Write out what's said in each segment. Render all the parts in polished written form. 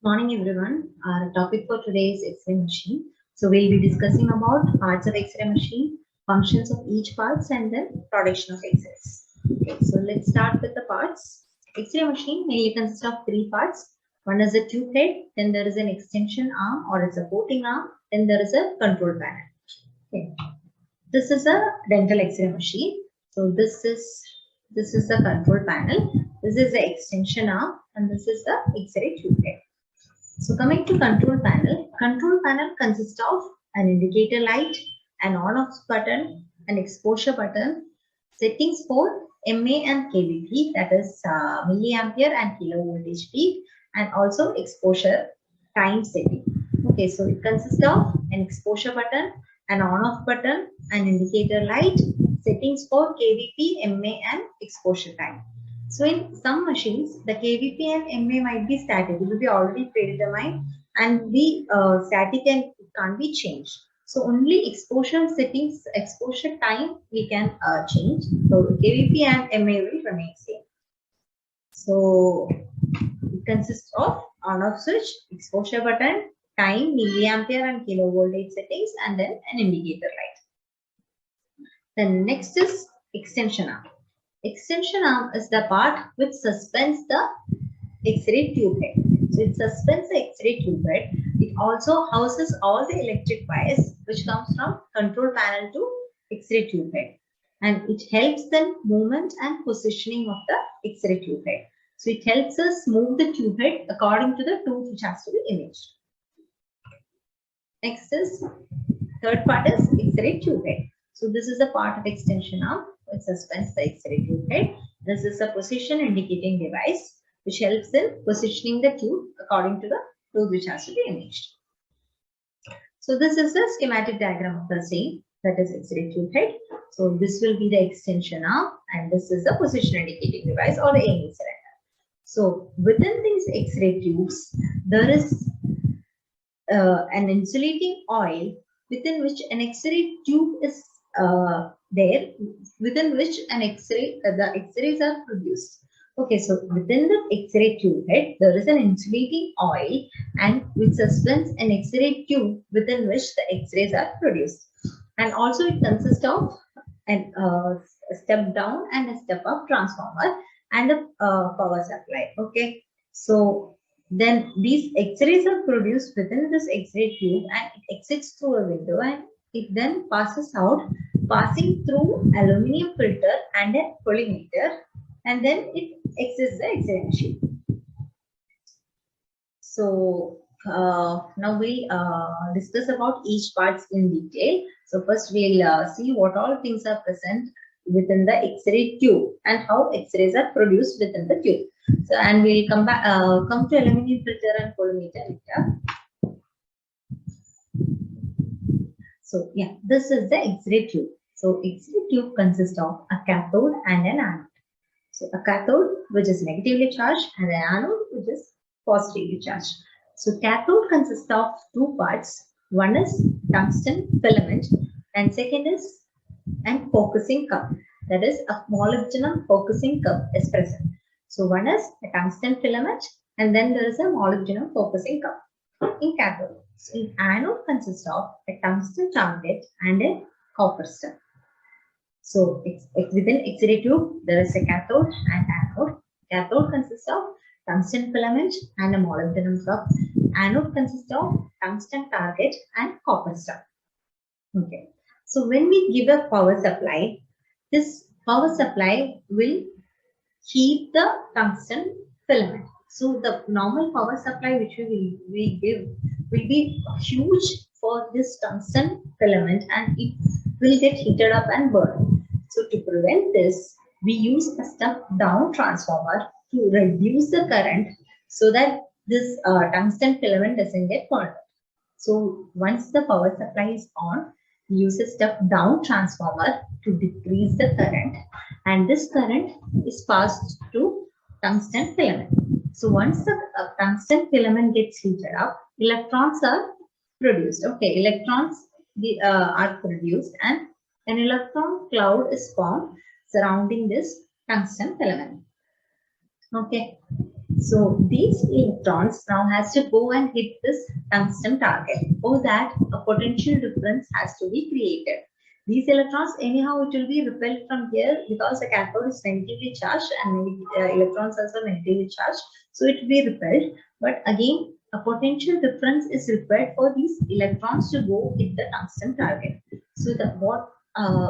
Morning everyone. Our topic for today is X-ray machine. So we'll be discussing about parts of X-ray machine, functions of each parts, and then production of X-rays. Okay, so let's start with the parts. X-ray machine mainly consists of three parts. One is a tube head, then there is an extension arm or a supporting arm, then there is a control panel. Okay. This is a dental X-ray machine. So this is the control panel. This is the extension arm, and this is the X-ray tube head. So coming to control panel consists of an indicator light, an on-off button, an exposure button, settings for MA and kVp, that is milliampere and kilovoltage peak, and also exposure time setting. Okay, so it consists of an exposure button, an on-off button, an indicator light, settings for kVp, MA, and exposure time. So in some machines, the kVp and MA might be static. It will be already predetermined, and the static and it can't be changed. So only exposure settings, exposure time we can change. So kVp and MA will remain same. So it consists of on-off switch, exposure button, time, milliampere and kilovoltage settings, and then an indicator light. Then next is extension arm. Extension arm is the part which suspends the X-ray tube head. So it suspends the X-ray tube head. It also houses all the electric wires which comes from control panel to X-ray tube head, and it helps the movement and positioning of the X-ray tube head. So it helps us move the tube head according to the tooth which has to be imaged. Next is third part is X-ray tube head. So this is a part of extension arm which suspends the X-ray tube head. This is a position indicating device which helps in positioning the tube according to the tooth which has to be imaged. So this is the schematic diagram of the same, that is X-ray tube head. So this will be the extension arm, and this is the position indicating device or the AME cylinder. So within these X-ray tubes, there is an insulating oil within which an X-ray tube is there, within which an X-ray, the X-rays are produced. Okay, so within the X-ray tube head, there is an insulating oil and which suspends an X-ray tube within which the X-rays are produced. And also it consists of a step down and a step up transformer and a power supply. Okay, so then these X-rays are produced within this X-ray tube and it exits through a window, and it then passes out, passing through aluminum filter and a collimator, and then it exits the X-ray machine. So now we'll discuss about each parts in detail. So first we'll see what all things are present within the X-ray tube and how X-rays are produced within the tube. So, and we'll come to aluminum filter and collimator later. So yeah, this is the X-ray tube. So X-ray tube consists of a cathode and an anode. So a cathode which is negatively charged and an anode which is positively charged. So cathode consists of two parts. One is tungsten filament and second is an focusing cup. That is a molybdenum focusing cup is present. So one is a tungsten filament and then there is a molybdenum focusing cup in cathode. So in anode consists of a tungsten target and a copper stem. So within X-ray tube there is a cathode and anode. Cathode consists of tungsten filament and a molybdenum cup. Anode consists of tungsten target and copper stem. Okay. So when we give a power supply, this power supply will heat the tungsten filament. So the normal power supply which we give will be huge for this tungsten filament and it will get heated up and burned. So to prevent this, we use a step down transformer to reduce the current so that this tungsten filament doesn't get burned. So once the power supply is on, we use a step down transformer to decrease the current, and this current is passed to tungsten filament. So once the tungsten filament gets heated up, electrons are produced. Okay, electrons are produced and an electron cloud is formed surrounding this tungsten filament. Okay, So these electrons now has to go and hit this tungsten target. For that, a potential difference has to be created. These electrons, anyhow, it will be repelled from here because the cathode is negatively charged and electrons also negatively charged. So it will be repelled. But again, a potential difference is required for these electrons to go hit the tungsten target. So the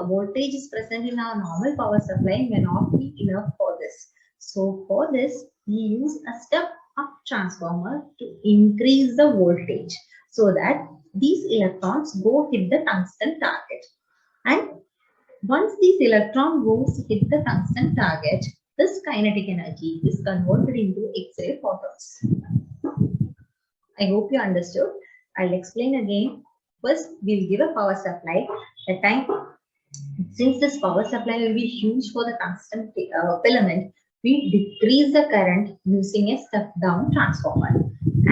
voltage is present in our normal power supply may not be enough for this. So for this, we use a step-up transformer to increase the voltage so that these electrons go hit the tungsten target. And once these electron goes hit the tungsten target, this kinetic energy is converted into X-ray photons. I hope you understood. I'll explain again. First, we'll give a power supply. At time, since this power supply will be huge for the tungsten filament, we decrease the current using a step-down transformer.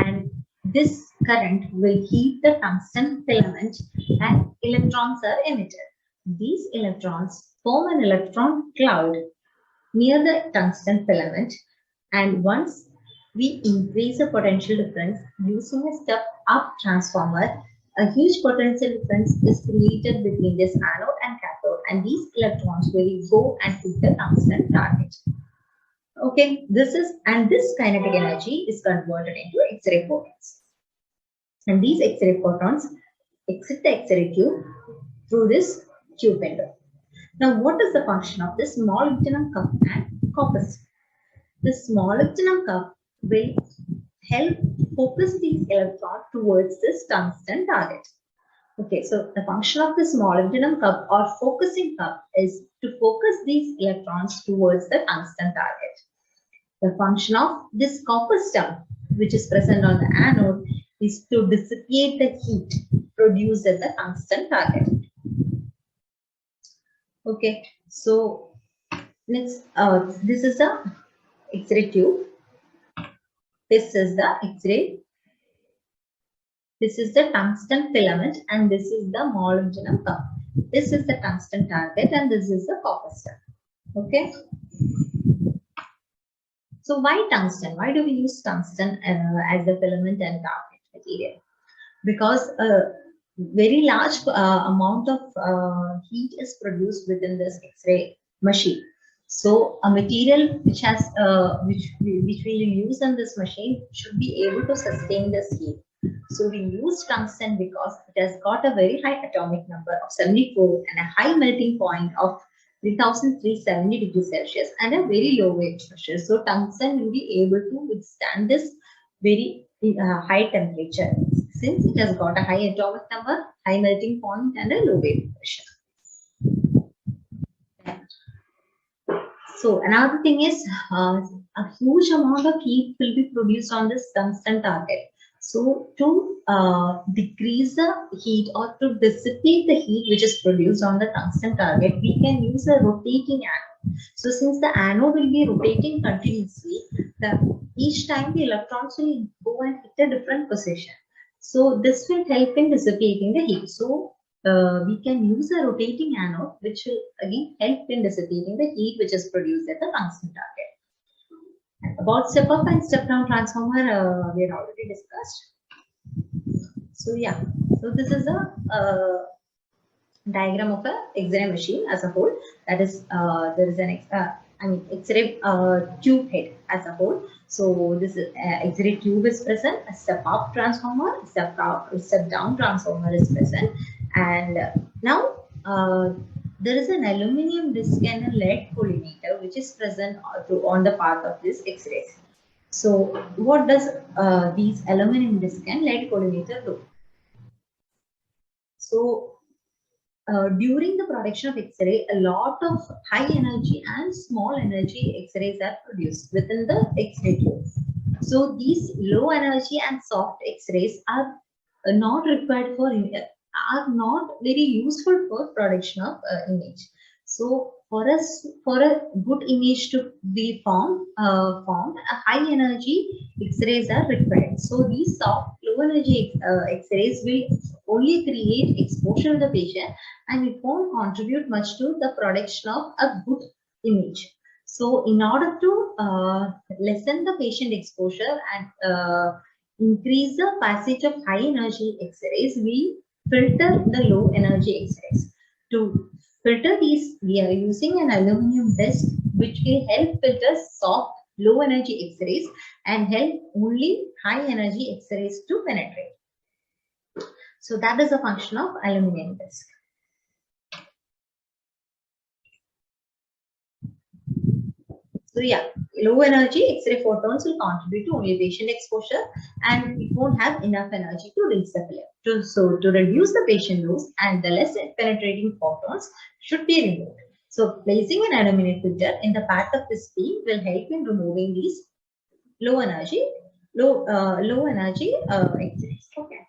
And this current will heat the tungsten filament and electrons are emitted. These electrons form an electron cloud near the tungsten filament, and once we increase the potential difference using a step-up transformer, a huge potential difference is created between this anode and cathode, and these electrons will go and hit the tungsten target. Okay, this kinetic energy is converted into X-ray photons, and these X-ray photons exit the X-ray tube through this tube window. Now, what is the function of this molybdenum cup and copper? This molybdenum cup will help focus these electrons towards this tungsten target. Okay, so the function of this molybdenum cup or focusing cup is to focus these electrons towards the tungsten target. The function of this copper stump, which is present on the anode, is to dissipate the heat produced at the tungsten target. Okay, so let's this is the X-ray tube. This is the X-ray. This is the tungsten filament, and this is the molybdenum cup. This is the tungsten target, and this is the copper stump. Okay. So why tungsten? Why do we use tungsten as the filament and target material? Because a very large amount of heat is produced within this X-ray machine. So a material which has which we use in this machine should be able to sustain this heat. So we use tungsten because it has got a very high atomic number of 74 and a high melting point of 3370 degrees Celsius and a very low weight pressure. So tungsten will be able to withstand this very high temperature since it has got a high atomic number, high melting point, and a low weight pressure. So another thing is a huge amount of heat will be produced on this tungsten target. So to decrease the heat or to dissipate the heat which is produced on the tungsten target, we can use a rotating anode. So since the anode will be rotating continuously, each time the electrons will go and hit a different position. So this will help in dissipating the heat. So we can use a rotating anode which will again help in dissipating the heat which is produced at the tungsten target. About step-up and step-down transformer, we had already discussed. So yeah, so this is a diagram of a X-ray machine as a whole. That is, there is an X-ray tube head as a whole. So this is X-ray tube is present. A step-up transformer, step-down transformer is present, and now there is an aluminum disc and a lead collimator which is present on the part of this X-rays. So what does these aluminum disc and lead collimator do? So during the production of X-ray, a lot of high energy and small energy X-rays are produced within the X-ray tube. So these low energy and soft X-rays are not required for are not very useful for production of image. So for a good image to be formed, a high energy X-rays are required. So these soft low energy X-rays will only create exposure to the patient and it won't contribute much to the production of a good image. So in order to lessen the patient exposure and increase the passage of high energy X-rays, we filter the low energy X-rays. To filter these, we are using an aluminum disc which will help filter soft low energy X-rays and help only high energy X-rays to penetrate. So that is the function of aluminum disc. So yeah, low energy X-ray photons will contribute to only patient exposure and it won't have enough energy to reach the film. So to reduce the patient dose and the less penetrating photons should be removed. So placing an aluminum filter in the path of this beam will help in removing these low energy X-rays. Okay.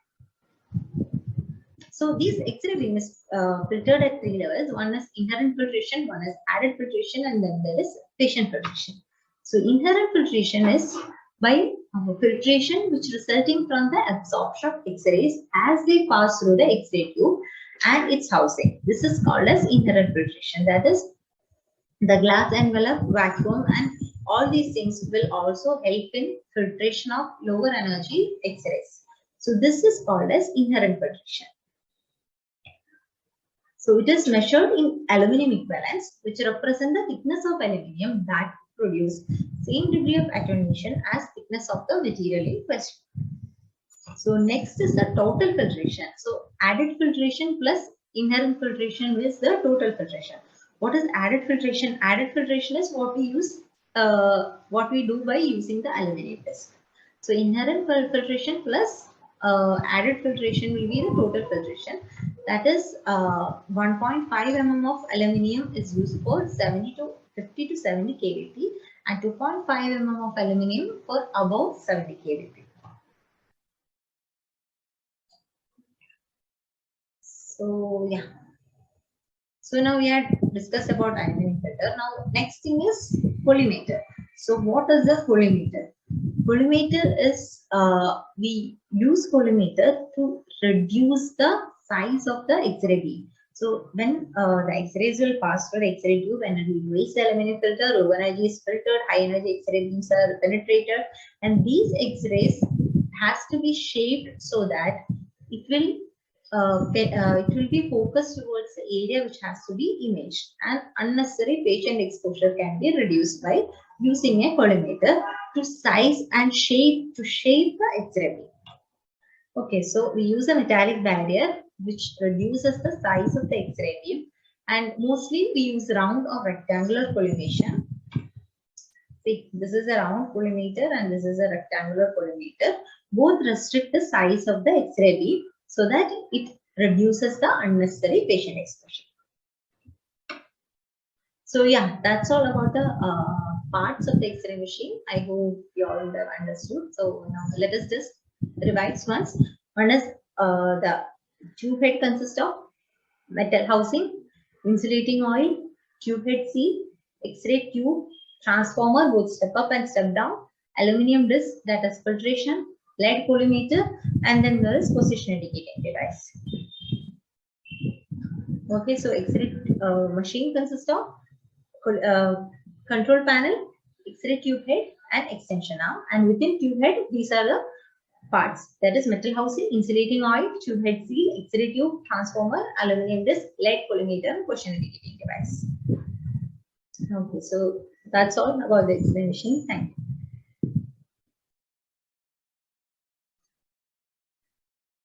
So these X-ray beam is filtered at 3 levels. One is inherent filtration, one is added filtration, and then there is patient filtration. So inherent filtration is by filtration which resulting from the absorption of X-rays as they pass through the X-ray tube and its housing. This is called as inherent filtration. That is, the glass envelope, vacuum, and all these things will also help in filtration of lower energy X-rays. So this is called as inherent filtration. So it is measured in aluminum equivalents, which represent the thickness of aluminum that produce same degree of attenuation as thickness of the material in question. So next is the total filtration. So added filtration plus inherent filtration is the total filtration. What is added filtration? Added filtration is what we use, what we do by using the aluminum disc. So inherent filtration plus added filtration will be the total filtration. That is 1.5 mm of aluminium is used for 50 to 70 kVp and 2.5 mm of aluminium for above 70 kVp. So yeah. So now we had discussed about aluminum filter. Now next thing is collimator. So what is the collimator? Collimator is we use collimator to reduce the size of the X-ray beam. So when the X-rays will pass through the X-ray tube and it will reach the aluminum filter, low energy is filtered, high energy X-ray beams are penetrated, and these X-rays has to be shaped so that it will be focused towards the area which has to be imaged, and unnecessary patient exposure can be reduced by using a collimator to size and shape the X-ray beam. Okay, so we use a metallic barrier which reduces the size of the X-ray beam, and mostly we use round or rectangular collimation. See, this is a round collimator and this is a rectangular collimator. Both restrict the size of the X-ray beam so that it reduces the unnecessary patient exposure. So yeah, that's all about the parts of the X-ray machine. I hope you all have understood. So now let us just revise once. One is the tube head consists of metal housing, insulating oil, tube head seal, X-ray tube, transformer both step up and step down, aluminum disc that is filtration, lead collimator, and then there is position indicating device. Okay, so X-ray machine consists of control panel, X-ray tube head, and extension arm. And within tube head, these are the parts, that is metal housing, insulating oil, tube head seal, X-ray tube, transformer, aluminum disc, lead collimator, and position indicating device. Okay, so that's all about the X-ray machine. Thank you.